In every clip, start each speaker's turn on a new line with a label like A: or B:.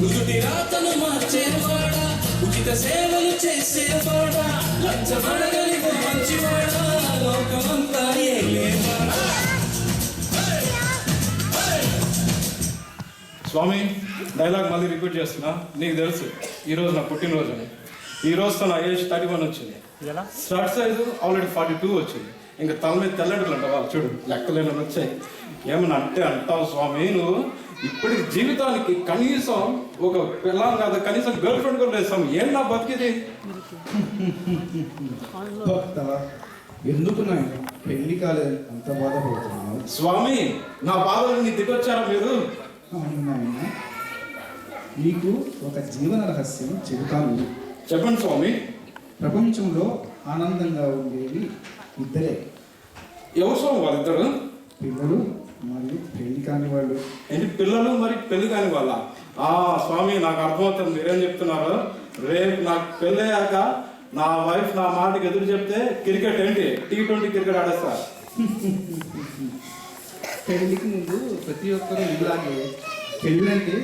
A: ఉచిత రాతను మార్చేవాడా, ఉచిత సేవలు చేసేవాడా, లంచమడగని మంచివాడా, లోకమంతా ఏలేవాడా.
B: స్వామి, డైలాగ్ మళ్ళీ రిపీట్ చేస్తున్నా. నీకు తెలుసు ఈరోజు నా పుట్టినరోజు అని. ఈ రోజుతో నా ఏజ్ 31 వచ్చింది. షర్ట్ సైజు ఆల్రెడీ 42 వచ్చింది. ఇంకా తల మీద తెల్లడులు అంట వాళ్ళు చూడు లెక్కలేని వచ్చాయి. ఏమన్నా అంటే అంటావు స్వామి, నువ్వు ఇప్పటికి జీవితానికి కనీసం ఒక పిల్లం కాదు, కనీసం గర్ల్ ఫ్రెండ్ కూడా లేదు స్వామి. ఏం నా బతికిది?
C: ఎందుకు నాయన పెళ్లి కాలేదు అంత బాధపడుతున్నావు?
B: స్వామి, నా బాధలు నీ దిగొచ్చారా మీరు?
C: అవును నాయన, నీకు ఒక జీవన రహస్యం చెబుతాను.
B: చెప్పండి స్వామి.
C: ప్రపంచంలో ఆనందంగా ఉండేవి ఇద్దరే.
B: ఎవరు స్వామి వాళ్ళిద్దరు?
C: పిల్లలు మరియు పెళ్లి కాని వాళ్ళు.
B: ఏంటి పిల్లలు మరి పెళ్లి కాని వాళ్ళ? స్వామి, నాకు అర్థమవుతుంది మీరేం చెప్తున్నారు. రేపు నాకు పెళ్ళయ్యాక నా వైఫ్ నా మాటకి ఎదురు చెప్తే క్రికెట్ ఏంటి T20 క్రికెట్ ఆడేస్తా.
C: పెళ్లికి ముందు ప్రతి ఒక్కరూ ఇలాగే పెళ్ళంటే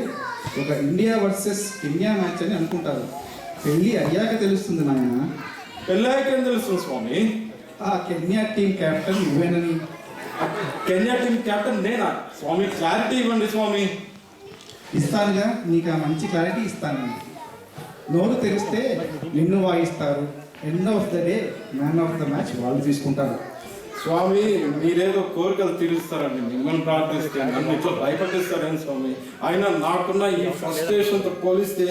C: ఒక ఇండియా వర్సెస్ కెన్యా మ్యాచ్ అని అనుకుంటారు. పెళ్ళి అయ్యాక తెలుస్తుంది నాయన.
B: పెళ్ళయ్యాక ఏం తెలుస్తుంది స్వామి?
C: ఆ కెన్యా టీం కెప్టెన్ నువ్వేనని.
B: కెన్యా టీం కెప్టెన్ నేనా? స్వామి క్లారిటీ ఇవ్వండి స్వామి.
C: ఇస్తానుగా, నీకు ఆ మంచి క్లారిటీ ఇస్తాను. నోరు తెరిస్తే నిన్ను వాయిస్తారు. End of the day man of the match వాళ్ళు తీసుకుంటారు.
B: స్వామి, మీరేదో కోరికలు తీరుస్తారండి. మిమ్మల్ని ప్రార్థిస్తే నన్ను ఇట్లా భయపడిస్తారని స్వామి. అయినా నాకున్న ఈ ఫ్రస్ట్రేషన్తో పోలిస్తే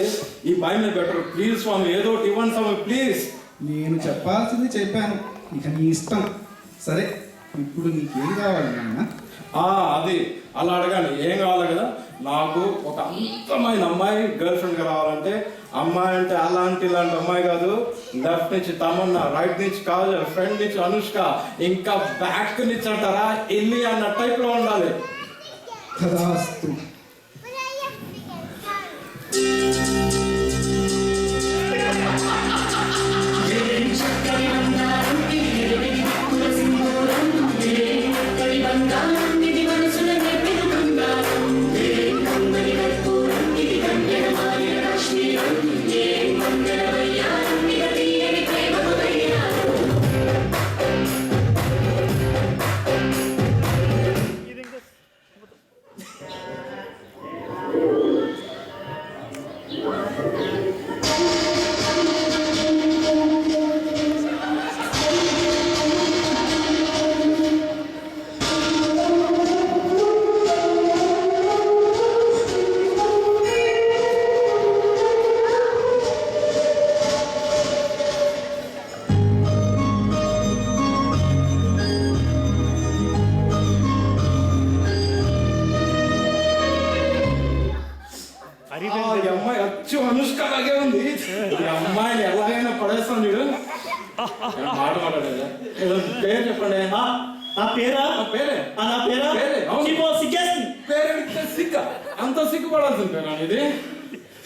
B: ఈ భయమే బెటర్. ప్లీజ్ స్వామి, ఏదో ఒకటి ఇవ్వండి స్వామి ప్లీజ్.
C: నేను చెప్పాల్సింది చెప్పాను, ఇక నీ ఇష్టం. సరే, ఇప్పుడు నీకేం కావాలి నాన్న?
B: అది అలా అడగాలి. ఏం కావాలి కదా? నాకు ఒక అందమైన అమ్మాయి గర్ల్ ఫ్రెండ్గా రావాలంటే, అమ్మాయి అంటే అలాంటి ఇలాంటి అమ్మాయి కాదు. లెఫ్ట్ నుంచి తమన్నా, రైట్ నుంచి కాజల్, ఫ్రంట్ నుంచి అనుష్క, ఇంకా బ్యాక్ నుంచి అంటారా ఇల్లి అన్న టైప్లో ఉండాలి.
C: తదాస్తు.
B: ఈ అమ్మాయి అచ్చు అనుష్క లాగే ఉంది. ఈ అమ్మాయిని ఎలాగైనా పడేస్తాం చూడు. మాట మాట్లాడేదా? పేరు చెప్పండి.
D: నా పేరా?
B: పేరే
D: నా పేరా?
B: పేరు సిగ్గు, అంత సిగ్గుపడాల్సింది పేరు ఇది.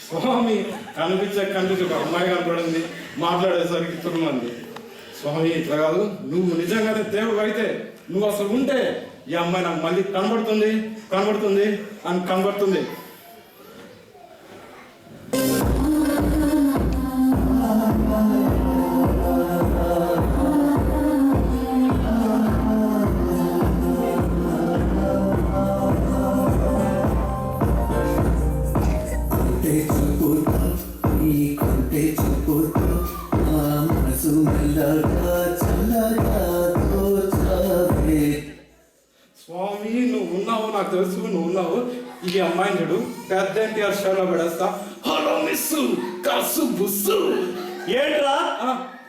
B: స్వామి, కనిపించే ఒక అమ్మాయి కనపడింది, మాట్లాడేసరికి తురుమంది. స్వామి, ఇట్లా కాదు. నువ్వు నిజంగానే దేవుడు అయితే నువ్వు అసలు ఉంటే ఈ అమ్మాయి నాకు మళ్ళీ కనబడుతుంది అని కనబడుతుంది. స్వామి, నువ్వు ఉన్నావు, నాకు తెలుసు నువ్వు ఉన్నావు. ఈ అమ్మాయిని చూడు, పెద్ద ఎన్టీఆర్ షోలో పెడేస్తా. Hello miss కసు బుస్సు.
D: ఏంట్రా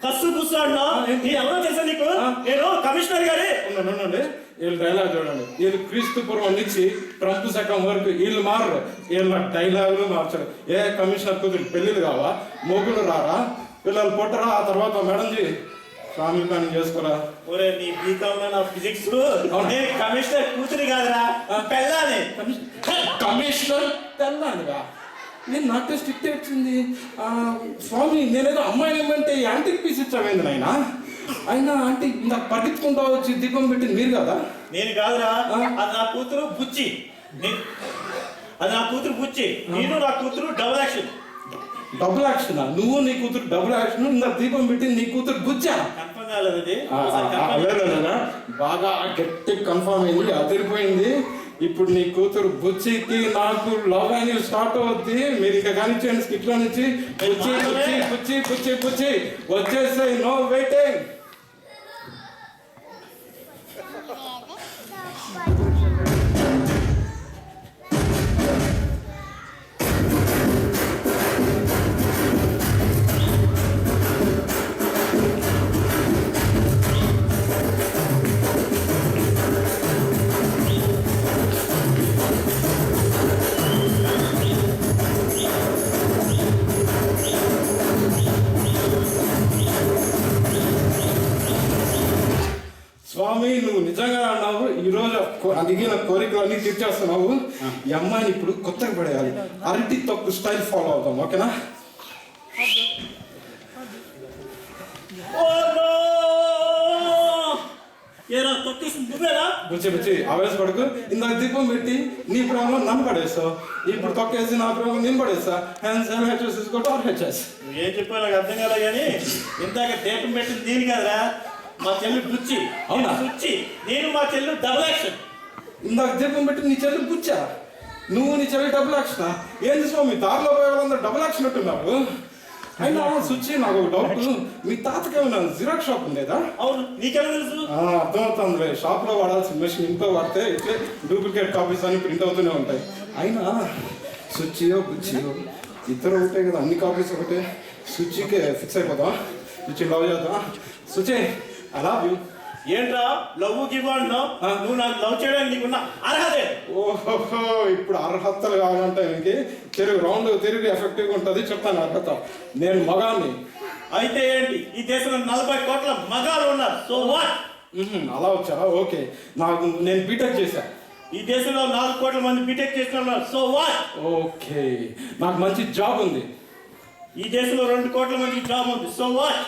D: కస్సు బుస్సు అన్నా? నీ ఎవరో తెలుసా నీకు? నేను కమిషనర్ గారి.
B: ఉండండి, వీళ్ళు డైలాగ్ చూడండి. వీళ్ళు క్రీస్తు పూర్వం నుంచి ట్రంప్ శకం వరకు వీళ్ళు మారరు. వీళ్ళ డైలాగులు మార్చరు. ఏ కమిషనర్ కూతురు పెళ్ళిళ్ళు కావా? మొగుడు రారా? పిల్లలు పుట్టరా? ఆ తర్వాత మేడంజీ ఫ్యామిలీ ప్లానింగ్ చేసుకోరా?
D: ఒరే, నీ బీకామ్ నా ఫిజిక్స్ కమిషనర్ కూతురి కాదురా, పెళ్ళాలి.
B: కమిషనర్ పెళ్ళానిగా? నేను నాకు స్టిక్ వచ్చింది. స్వామి, నేనేదో అమ్మాయిని ఏమంటే యాంటిక్ పీస్ ఇచ్చావేంది నాయన? అయినా అంటే నాకు పట్టించుకుంటా వచ్చి దీపం పెట్టింది మీరు కదా?
D: నేను కాదురా, అది నా కూతురు బుచ్చి. అది నా కూతురు బుచ్చి, నేను నా కూతురు డబుల్ యాక్షన్.
B: Double action? నువ్వు నీ కూతురు డబుల్ యాక్షన్, ఇంత దీపం పెట్టి నీ కూతురు బుచ్చా?
D: కన్ఫర్మ్ కాలేదు అది.
B: లేదన్నా, బాగా గట్టి కన్ఫర్మ్ అయింది, అదిరిపోయింది. ఇప్పుడు నీ కూతురు బుచ్చికి నాకు లవ్ యాంగిల్ స్టార్ట్ అవుద్ది. మీరు ఇక కానిచ్చేయండి స్కిట్లో నుంచి. బుచ్చి బుచ్చి బుచ్చి బుచ్చి బుచ్చి వచ్చేసాయి, నో వెయిటింగ్. స్వామి, నువ్వు నిజంగా అన్నావు. ఈ రోజు అడిగిన కోరికలన్నీ తీర్చేస్తున్నావు. ఈ అమ్మాయిని ఇప్పుడు కొత్తగా పడేయాలి. అరటి తొక్కు స్టైల్ ఫాలో అవుతాం, ఓకేనా? బుచ్చి బుచ్చి ఆవేశపడకు. ఇందాక దీపం పెట్టి నీ ప్రేమలో నన్ను పడేస్తావు, ఇప్పుడు తొక్కేసి నా ప్రేమ నేను పడేస్తా.
D: ఏం చెప్పా నాకు అర్థం కాలే కానీ ఇందాక దీపం పెట్టింది దీని కదరా, మా చెల్లి బుచ్చి. అవునా? బుచ్చి నేను మా చెల్లి డబుల్ యాక్షన్.
B: ఇందాక దీపం పెట్టి నీ చెల్లి బుచ్చా, నువ్వు నీ చెల్లి డబుల్ యాక్షన్? ఏంది స్వామి, దారిలో పోయే వాళ్ళందరూ డబుల్ యాక్షన్ అంటున్నారు. అయినా సుచి, నాకు ఒక డౌట్. మీ తాతకి ఏమైనా జిరాక్స్ షాప్ ఉండేదా?
D: అవును, నీకెలా తెలుసు?
B: అర్థమవుతుంది. షాప్ లో వాడాల్సిన మెషిన్ ఇంట్లో వాడితే ఇట్లే డూప్లికేట్ కాపీస్ అని ప్రింట్ అవుతూనే ఉంటాయి. అయినా సుచియో బుచ్చియో ఇద్దరు ఒకటే కదా, అన్ని కాపీస్ ఒకటే. సుచికి ఫిక్స్ అయిపోతాం, సుచి లవ్ చేద్దాం. Suchi, I love you.
D: ఏంట్రా లవ్ గివ్ అంటున్నావు? నువ్వు నాకు లవ్ చేయడానికి నీకున్న అర్హతే.
B: ఓహో, ఇప్పుడు అర్హతలు కావాలంటే ఇంకే రౌండ్ తిరిగి ఎఫెక్టివ్గా ఉంటుంది. చెప్తాను అర్హత. నేను మగాన్ని.
D: అయితే ఏంటి, ఈ దేశంలో 40 కోట్ల మగాలు ఉన్నారు. So what?
B: అలా వచ్చా? ఓకే, నేను బీటెక్ చేశా.
D: ఈ దేశంలో 4 కోట్ల మంది బీటెక్ చేసిన ఉన్నారు. So what?
B: ఓకే, నాకు మంచి జాబ్ ఉంది.
D: ఈ దేశంలో 2 కోట్ల మందికి జాబ్ ఉంది. So what?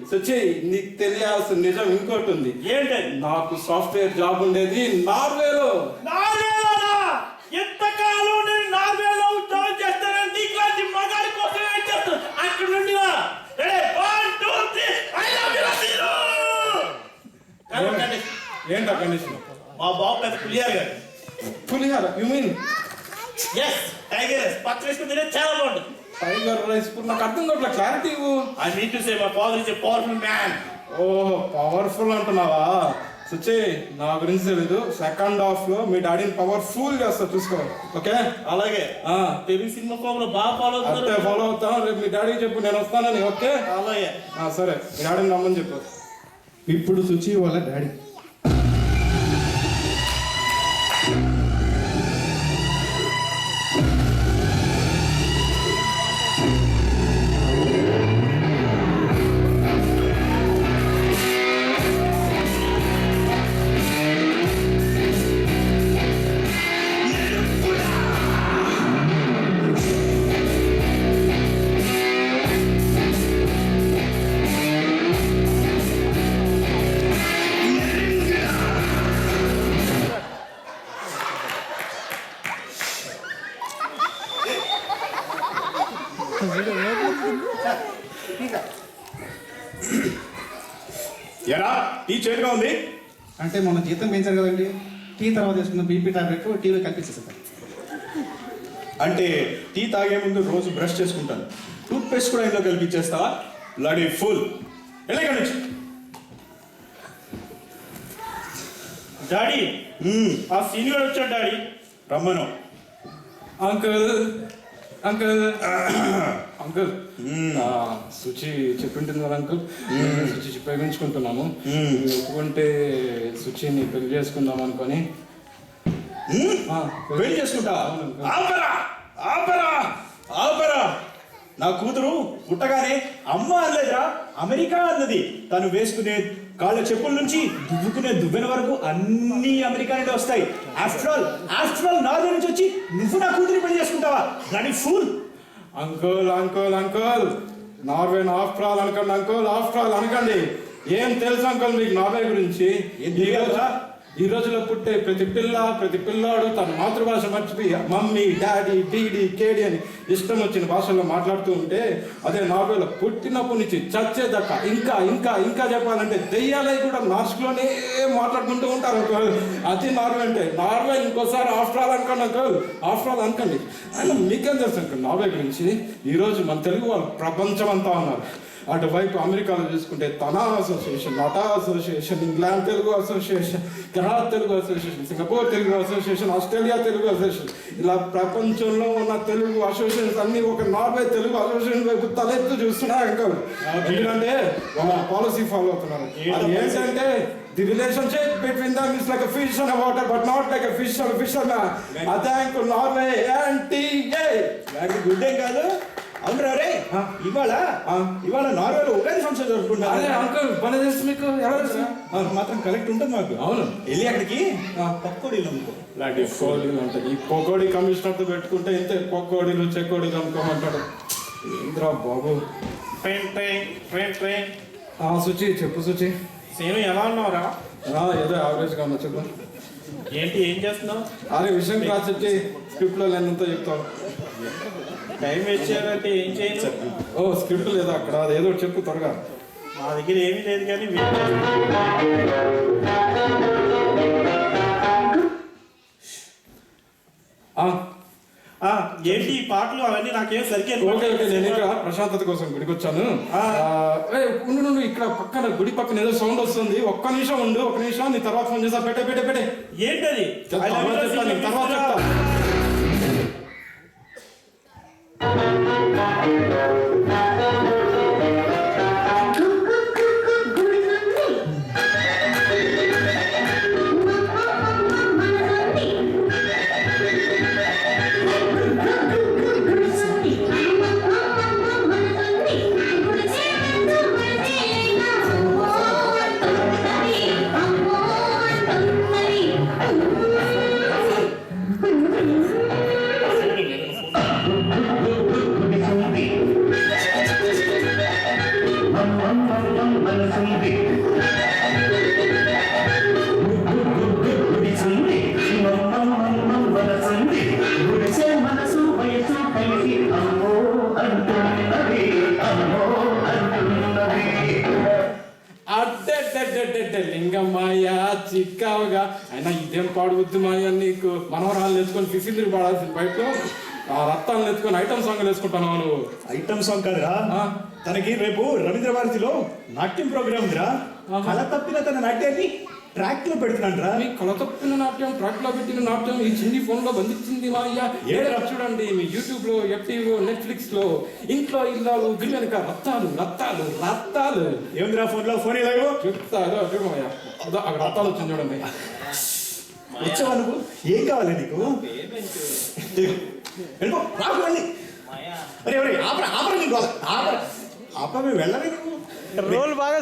B: సుచి, నీకు తెలియాల్సిన నిజం ఇంకోటి ఉంది.
D: ఏంటది?
B: నాకు సాఫ్ట్వేర్ జాబ్ ఉండేది నార్వేలో.
D: నార్వేలోనా? ఎంతకాలం నేను నార్వేలో ఉద్యోగం చేస్తానని నీకు మగాడి కోసం వెయిట్ చేస్తాను. అక్కడ నుండి 1 2 3 ఐ లవ్ యు రసీదు.
B: ఏంటా కండిషన్?
D: మా బాబు పెద్ద పులిహార గారు.
B: పులిహార? You mean
D: yes, tiger rice. పచ్చడి వేసుకుని తినే చాలా బాగుంటుంది.
B: Tiger rice? నాకు అర్థం కావట్లే, క్లారిటీ ఇవ్వు.
D: I need to say my father is a powerful man.
B: ఓహో, పవర్ఫుల్ అంటున్నావా? సుచి, నా గురించి తెలీదు. సెకండ్ హాఫ్ లో మీ డాడీని పవర్ఫుల్ చేస్తా, చూసుకో. ఓకే?
D: అలాగే. తెలుగు సినిమా ఫామ్ బాగా ఫాలో
B: అవుతారు. ఫాలో అవుతాం. రేపు మీ డాడీకి చెప్పు నేను వస్తానని. ఓకే?
D: అలాగే.
B: సరే, మీ డాడీని రమ్మని చెప్పు.
C: ఇప్పుడు సుచి వాళ్ళ డాడీ.
D: ఎరా టీ చేతిగా ఉంది
C: అంటే మన జీతం పెంచారు కదండి, టీ తర్వాత వేసుకున్న బీపీ టాబ్లెట్ టీలో కల్పించేస్తారు.
E: అంటే టీ తాగే ముందు రోజు బ్రష్ చేసుకుంటాను, టూత్ పేస్ట్ కూడా ఇంట్లో కల్పించేస్తావా? Bloody full. వెళ్ళే నుంచి.
D: డాడీ, ఆ సీనియర్ వచ్చాడు డాడీ.
E: రమ్మను.
B: అంకుల్ అంకుల్ అంకుల్ సుచి చెప్పింటుంది కదా అంకుల్, సుచి ప్రేమించుకుంటున్నాము. ఎందుకంటే సుచిని పెళ్లి చేసుకుందాం అనుకొని.
E: పెళ్లి చేసుకుంటా? ఆపరా ఆపరా ఆపరా! నా కూతురు పుట్టగానే అమ్మ అనలేదురా, అమెరికా అన్నది. తను వేసుకునే కాళ్ళ చెప్పుల నుంచి దువ్వుకునే దువ్వెన వరకు అన్ని అమెరికా నుండి వస్తాయి. ఆఫ్టర్ ఆల్ నార్వే నుంచి వచ్చి నువ్వు నా కూతురు పెళ్లి చేసుకుంటావా? దాని full.
B: Uncle uncle uncle, Norway after all అనకండి అంకుల్, ఆఫ్టర్ ఆల్ అనకండి. ఏం తెలుసు అంకుల్ మీకు నార్వే గురించి? ఈ రోజులో పుట్టే ప్రతి పిల్లాడు తన మాతృభాష మర్చిపోయి మమ్మీ డాడీ డీడీ కేడీ అని ఇష్టం వచ్చిన భాషల్లో మాట్లాడుతూ ఉంటే, అదే నార్వేలో పుట్టినప్పటి నుంచి చచ్చేదాకా ఇంకా ఇంకా ఇంకా చెప్పాలంటే దెయ్యాలై కూడా నార్స్లోనే మాట్లాడుకుంటూ ఉంటారు అంకుల్. అది నార్వే అంటే. నార్వే ఇంకోసారి ఆఫ్టర్ ఆల్ అనుకోండి అంకుల్, ఆఫ్టర్ ఆల్ అనుకోండి. అయినా మీకేం తెలుసు అంకుల్ నార్వే గురించి? ఈరోజు మన తెలుగు వాళ్ళు ప్రపంచం అంతా ఉన్నారు. అటువైపు అమెరికాలో చూసుకుంటే TANA association, NATA association, England Telugu association, Canada Telugu association, Singapore Telugu association, Australia Telugu association, ఇలా ప్రపంచంలో ఉన్న తెలుగు అసోసియేషన్స్ అన్ని ఒక నార్వే తెలుగు అసోసియేషన్ వైపు తలెత్తు చూస్తున్నాయి అంకల్. ఎందుకంటే వాళ్ళ పాలసీ ఫాలో అవుతున్నారు. అది ఏంటంటే the relationship between them is like a fish and a water, but not like a fish and a fisherman. అదే uncle Norway NTA.
E: Very good ఏం కాదు. అవును రే, ఇవాళ నార్వేలో ఉగాది ఫంక్షన్
B: అదే
E: జరుపుకుంటారు.
B: అంకుల్ పని చేస్తే మీకు ఎలా తెలుసు?
E: మాత్రం కలెక్ట్ ఉంటుంది మాకు.
B: అవును,
E: వెళ్ళి అక్కడికి పకోడీలు అమ్ముకో.
B: పకోడీలు అంటే ఈ పకోడీ కమిషనర్తో పెట్టుకుంటే ఇంతే పకోడీలు చెకోడీలు అనుకోమంటాడు. ఏంద్రా బాబు.
D: ట్రైన్
B: శుచి చెప్పు శుచి.
D: సేను ఎలా ఉన్నావురా?
B: ఏదో యావరేజ్గా ఉన్నా చెప్పు.
D: ఏంటి ఏం చేస్తున్నావు?
B: అదే విషయం రాసి స్క్రిప్ట్లో లేనంతా చెప్తాను.
D: టైం వేస్ట్ చేయాలంటే ఏం చేయను.
B: స్క్రిప్ట్ లేదా అక్కడ? అది ఏదో చెప్పు త్వరగా.
D: మా దగ్గర ఏమీ లేదు కానీ ఏంటి ఈ పాటలు అవన్నీ నాకేం సరిగ్గా
B: ఓకే నేను ఇక్కడ ప్రశాంతత కోసం గుడికి వచ్చాను. ఉండు ఇక్కడ పక్కన గుడి పక్కన ఏదో సౌండ్ వస్తుంది. ఒక్క నిమిషం ఉండు, ఒక్క నిమిషం. నీ తర్వాత ఫోన్ చేస్తా. పెట్టే
D: ఏంటది?
B: తర్వాత చెప్తా. లింగమ్మాయ చిక్కావుగా అయినా ఇదేం పాడుబుద్ది మాయ నీకు. మనవరాలు నేర్చుకొని ఫిసిల్ పాడాల్సిన బయటలో రత్తాలు నేర్చుకొని ఐటమ్ సాంగ్ వేసుకుంటాను. నువ్వు
E: ఐటమ్ సాంగ్ కాదురా, తనకి రేపు రవీంద్ర భారతిలో నాట్యం ప్రోగ్రామ్ ఉందిరా. కళ తప్పిన తన నాట్యాన్ని ట్రాక్ లో పెడుతున్నాంట్రా.
B: మీ కళ తప్పిన నాట్యం, ట్రాక్ లో పెట్టిన నాట్యం ఈ చిన్ని ఫోన్ లో బంధించింది మా అయ్యా. చూడండి మీ యూట్యూబ్ లో, FTV, నెట్ఫ్లిక్స్ లో ఇంట్లో ఇల్లాలు గిల్లెనక రత్తాలు.
E: ఏముందిరా ఫోన్ లో? ఫోన్ ఇలాగో
B: చెప్తారు చూడమయ్యా. అక్కడ రత్తాలు వచ్చింది చూడండి.
E: వచ్చావా నువ్వు? ఏం కావాలి నీకు? వెళ్ళిపో, రాకు మళ్ళీ. అరే ఆపరా నీకు ఆపమే వెళ్ళవే నువ్వు.
D: రోల్ బాగా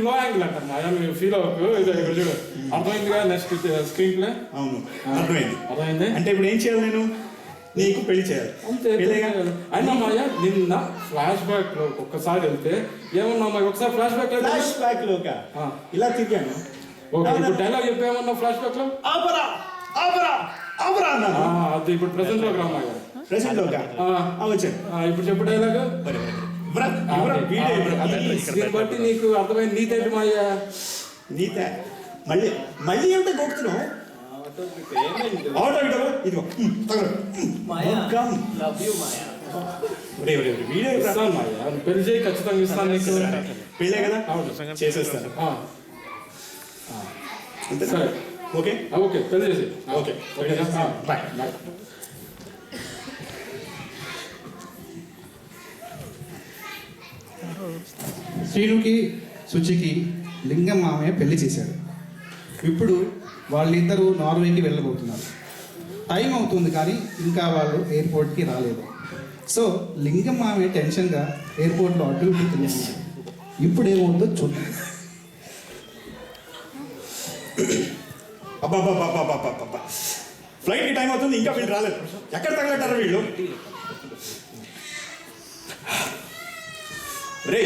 B: లో యాంగిల్ అంట మాయా. మీరు ఫీల్ అవ్వకు. చూడు అర్థమైందిగా. Next screenplay.
E: అవును అర్థమైంది.
B: అంటే
E: ఇప్పుడు ఏం చేయాలి? నేను నీకు పెళ్లి చేయాలి
B: అంతే. అయినా మాయా నిన్న ఫ్లాష్ బ్యాక్ లో ఒక్కసారి వెళ్తే ఏమన్నా మాయ? ఒకసారి ఫ్లాష్ బ్యాక్
E: లోక ఇలా తిరిగాను.
B: ఓకే, ఇప్పుడు డైలాగ్ చెప్పేమన్నా ఫ్లాష్ బ్యాక్ లో?
E: ఆపరా అన్నాను.
B: అది ఇప్పుడు ప్రెసెంట్ లోకి రా మాయా.
E: ప్రెసెంట్ లోక వచ్చాను.
B: ఇప్పుడు చెప్పు డైలాగ్. బట్టి నీకు అర్థమైంది. నీతేంటి మాయా?
E: నీత మళ్ళీ ఏమిటో గోపుతున్నావు? ఇదిగో వీడియో
B: ఇస్తాను మాయా. పెళ్లి చేయి, ఖచ్చితంగా ఇస్తాను నీకు.
E: పెళ్ళే కదా, చేసేస్తాను.
B: సరే
E: ఓకే
B: పెళ్లి చేసి.
E: Okay
B: bye.
C: శ్రీనుకి శుచికి లింగం మామయ్య పెళ్లి చేశాడు. ఇప్పుడు వాళ్ళిద్దరూ నార్వేకి వెళ్ళబోతున్నారు. టైం అవుతుంది కానీ ఇంకా వాళ్ళు ఎయిర్పోర్ట్కి రాలేదు. సో లింగం మామయ్య టెన్షన్గా ఎయిర్పోర్ట్లో అటు ఇటు తిరుగుతున్నారు. ఇప్పుడు ఏమవుతుందో చూద్దాం.
E: ఫ్లైట్కి టైం అవుతుంది, ఇంకా వీళ్ళు రాలేదు. ఎక్కడ తగలటారు వీళ్ళు? రే